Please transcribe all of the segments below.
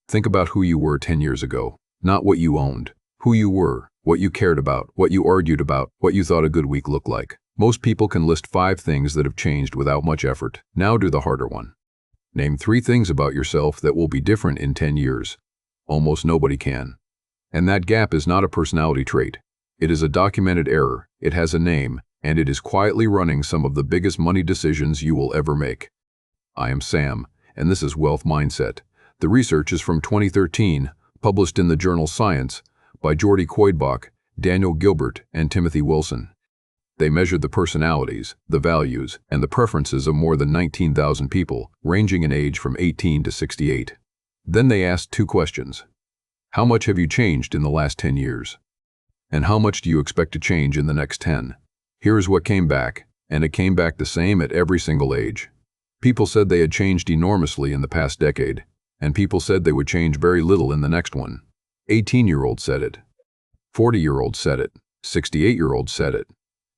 Think about who you were 10 years ago, not what you owned. Who you were, what you cared about, what you argued about, what you thought a good week looked like. Most people can list 5 things that have changed without much effort. Now do the harder one. Name 3 things about yourself that will be different in 10 years. Almost nobody can. And that gap is not a personality trait. It is a documented error, it has a name, and it is quietly running some of the biggest money decisions you will ever make. I am Sam, and this is Wealth Mindset. The research is from 2013, published in the journal Science, by Jordi Koidbach, Daniel Gilbert, and Timothy Wilson. They measured the personalities, the values, and the preferences of more than 19,000 people, ranging in age from 18 to 68. Then they asked 2 questions. How much have you changed in the last 10 years? And how much do you expect to change in the next 10? Here's what came back, and it came back the same at every single age. People said they had changed enormously in the past decade, and people said they would change very little in the next one. 18-year-olds said it. 40-year-olds said it. 68-year-olds said it.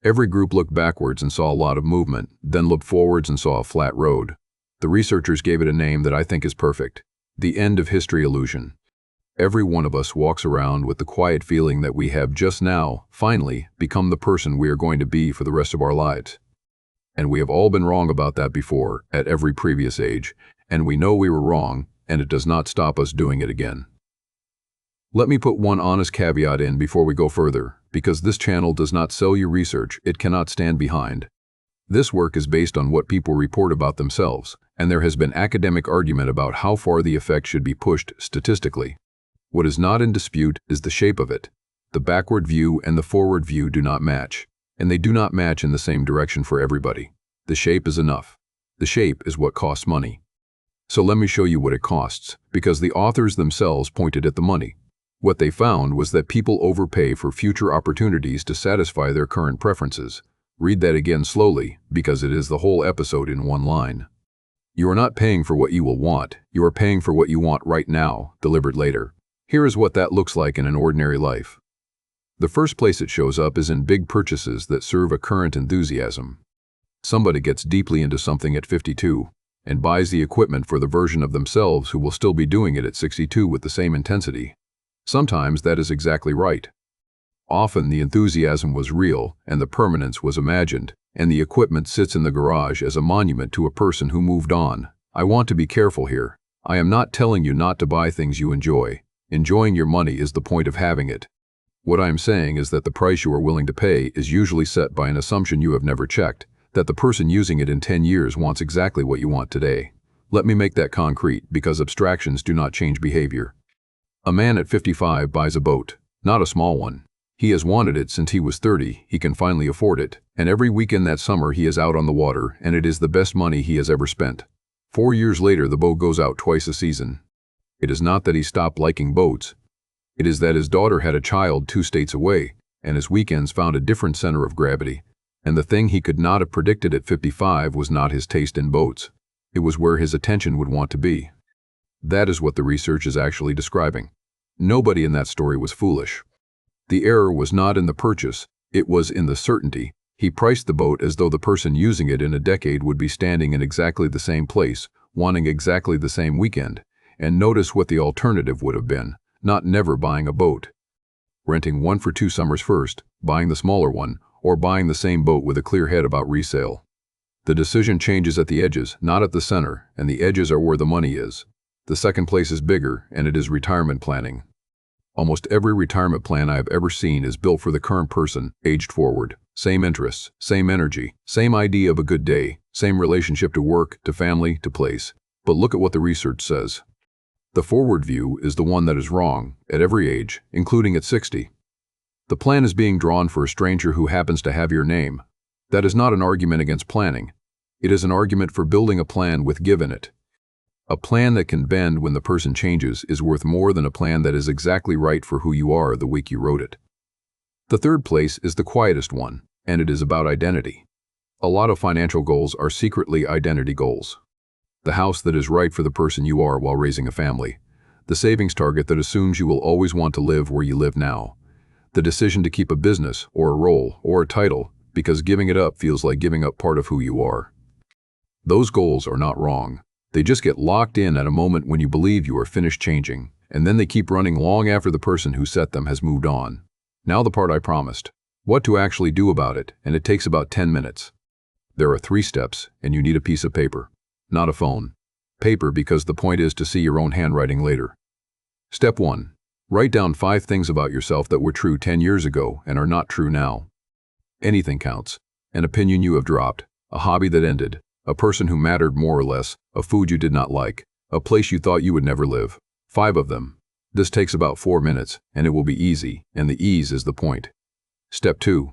Every group looked backwards and saw a lot of movement, then looked forwards and saw a flat road. The researchers gave it a name that I think is perfect: the end of history illusion. Every one of us walks around with the quiet feeling that we have just now, finally, become the person we are going to be for the rest of our lives. And we have all been wrong about that before, at every previous age, and we know we were wrong, and it does not stop us doing it again. Let me put one honest caveat in before we go further, because this channel does not sell you research it cannot stand behind. This work is based on what people report about themselves, and there has been academic argument about how far the effect should be pushed statistically. What is not in dispute is the shape of it. The backward view and the forward view do not match, and they do not match in the same direction for everybody. The shape is enough. The shape is what costs money. So let me show you what it costs, because the authors themselves pointed at the money. What they found was that people overpay for future opportunities to satisfy their current preferences. Read that again slowly, because it is the whole episode in one line. You are not paying for what you will want, you are paying for what you want right now, delivered later. Here is what that looks like in an ordinary life. The first place it shows up is in big purchases that serve a current enthusiasm. Somebody gets deeply into something at 52, and buys the equipment for the version of themselves who will still be doing it at 62 with the same intensity. Sometimes that is exactly right. Often the enthusiasm was real and the permanence was imagined, and the equipment sits in the garage as a monument to a person who moved on. I want to be careful here. I am not telling you not to buy things you enjoy. Enjoying your money is the point of having it. What I am saying is that the price you are willing to pay is usually set by an assumption you have never checked, that the person using it in 10 years wants exactly what you want today. Let me make that concrete, because abstractions do not change behavior. A man at 55 buys a boat, not a small one. He has wanted it since he was 30, he can finally afford it, and every weekend that summer he is out on the water, and it is the best money he has ever spent. 4 years later the boat goes out twice a season. It is not that he stopped liking boats. It is that his daughter had a child 2 states away, and his weekends found a different center of gravity, and the thing he could not have predicted at 55 was not his taste in boats. It was where his attention would want to be. That is what the research is actually describing. Nobody in that story was foolish. The error was not in the purchase, it was in the certainty. He priced the boat as though the person using it in a decade would be standing in exactly the same place, wanting exactly the same weekend. And notice what the alternative would have been: not never buying a boat. Renting one for 2 summers first, buying the smaller one, or buying the same boat with a clear head about resale. The decision changes at the edges, not at the center, and the edges are where the money is. The second place is bigger, and it is retirement planning. Almost every retirement plan I have ever seen is built for the current person, aged forward. Same interests, same energy, same idea of a good day, same relationship to work, to family, to place. But look at what the research says. The forward view is the one that is wrong, at every age, including at 60. The plan is being drawn for a stranger who happens to have your name. That is not an argument against planning. It is an argument for building a plan with give in it. A plan that can bend when the person changes is worth more than a plan that is exactly right for who you are the week you wrote it. The third place is the quietest one, and it is about identity. A lot of financial goals are secretly identity goals. The house that is right for the person you are while raising a family. The savings target that assumes you will always want to live where you live now. The decision to keep a business, or a role, or a title, because giving it up feels like giving up part of who you are. Those goals are not wrong. They just get locked in at a moment when you believe you are finished changing, and then they keep running long after the person who set them has moved on. Now the part I promised. What to actually do about it, and it takes about 10 minutes. There are 3 steps, and you need a piece of paper, not a phone. Paper because the point is to see your own handwriting later. Step 1. Write down 5 things about yourself that were true 10 years ago and are not true now. Anything counts. An opinion you have dropped, a hobby that ended, a person who mattered more or less, a food you did not like, a place you thought you would never live. 5 of them. This takes about 4 minutes, and it will be easy, and the ease is the point. Step 2.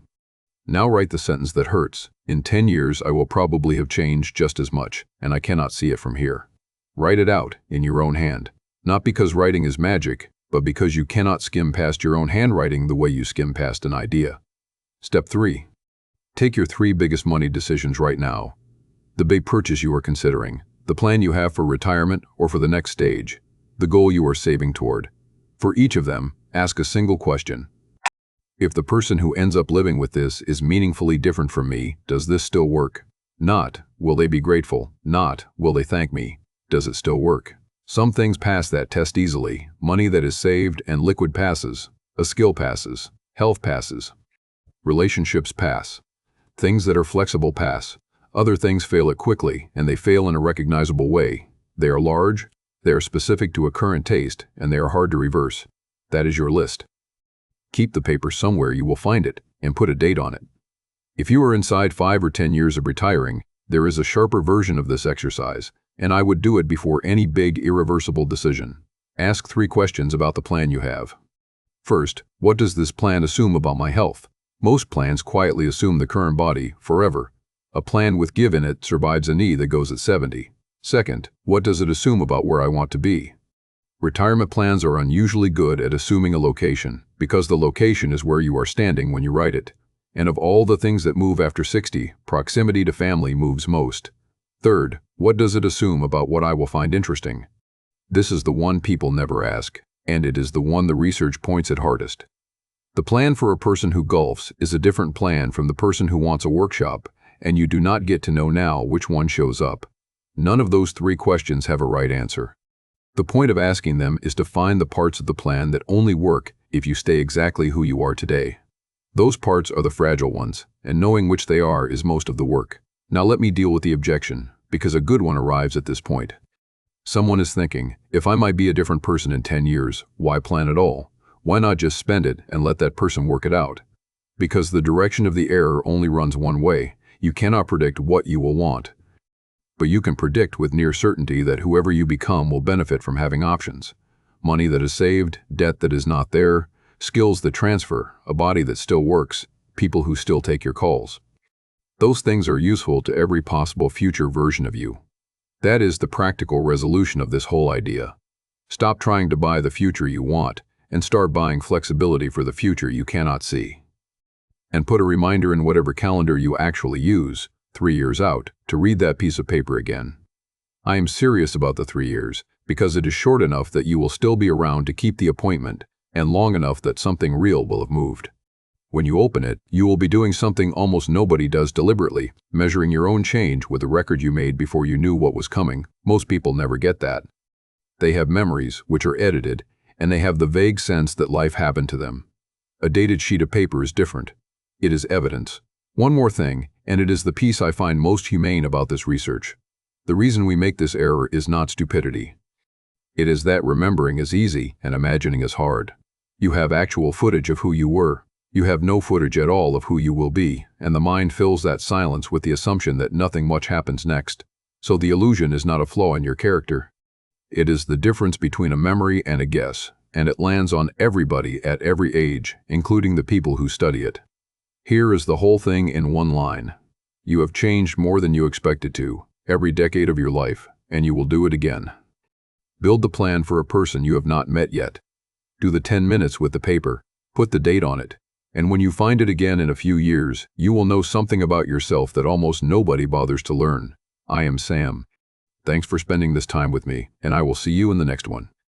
Now write the sentence that hurts. In 10 years, I will probably have changed just as much, and I cannot see it from here. Write it out, in your own hand. Not because writing is magic, but because you cannot skim past your own handwriting the way you skim past an idea. Step 3. Take your 3 biggest money decisions right now. The big purchase you are considering, the plan you have for retirement or for the next stage, the goal you are saving toward. For each of them, ask a single question. If the person who ends up living with this is meaningfully different from me, does this still work? Not, will they be grateful? Not, will they thank me? Does it still work? Some things pass that test easily. Money that is saved and liquid passes. A skill passes. Health passes. Relationships pass. Things that are flexible pass. Other things fail it quickly, and they fail in a recognizable way. They are large, they are specific to a current taste, and they are hard to reverse. That is your list. Keep the paper somewhere you will find it, and put a date on it. If you are inside 5 or 10 years of retiring, there is a sharper version of this exercise, and I would do it before any big, irreversible decision. Ask 3 questions about the plan you have. First, what does this plan assume about my health? Most plans quietly assume the current body, forever. A plan with give in it survives a knee that goes at 70. Second, what does it assume about where I want to be? Retirement plans are unusually good at assuming a location, because the location is where you are standing when you write it. And of all the things that move after 60, proximity to family moves most. Third, what does it assume about what I will find interesting? This is the one people never ask, and it is the one the research points at hardest. The plan for a person who golfs is a different plan from the person who wants a workshop, and you do not get to know now which one shows up. None of those 3 questions have a right answer. The point of asking them is to find the parts of the plan that only work if you stay exactly who you are today. Those parts are the fragile ones, and knowing which they are is most of the work. Now let me deal with the objection, because a good one arrives at this point. Someone is thinking, if I might be a different person in 10 years, why plan at all? Why not just spend it and let that person work it out? Because the direction of the error only runs one way. You cannot predict what you will want. But you can predict with near certainty that whoever you become will benefit from having options. Money that is saved, debt that is not there, skills that transfer, a body that still works, people who still take your calls. Those things are useful to every possible future version of you. That is the practical resolution of this whole idea. Stop trying to buy the future you want, and start buying flexibility for the future you cannot see. And put a reminder in whatever calendar you actually use, 3 years out, to read that piece of paper again. I am serious about the 3 years, because it is short enough that you will still be around to keep the appointment, and long enough that something real will have moved. When you open it, you will be doing something almost nobody does deliberately, measuring your own change with the record you made before you knew what was coming. Most people never get that. They have memories, which are edited, and they have the vague sense that life happened to them. A dated sheet of paper is different. It is evidence. One more thing, and it is the piece I find most humane about this research. The reason we make this error is not stupidity. It is that remembering is easy and imagining is hard. You have actual footage of who you were. You have no footage at all of who you will be, and the mind fills that silence with the assumption that nothing much happens next. So the illusion is not a flaw in your character. It is the difference between a memory and a guess, and it lands on everybody at every age, including the people who study it. Here is the whole thing in one line. You have changed more than you expected to, every decade of your life, and you will do it again. Build the plan for a person you have not met yet. Do the 10 minutes with the paper, put the date on it, and when you find it again in a few years, you will know something about yourself that almost nobody bothers to learn. I am Sam. Thanks for spending this time with me, and I will see you in the next one.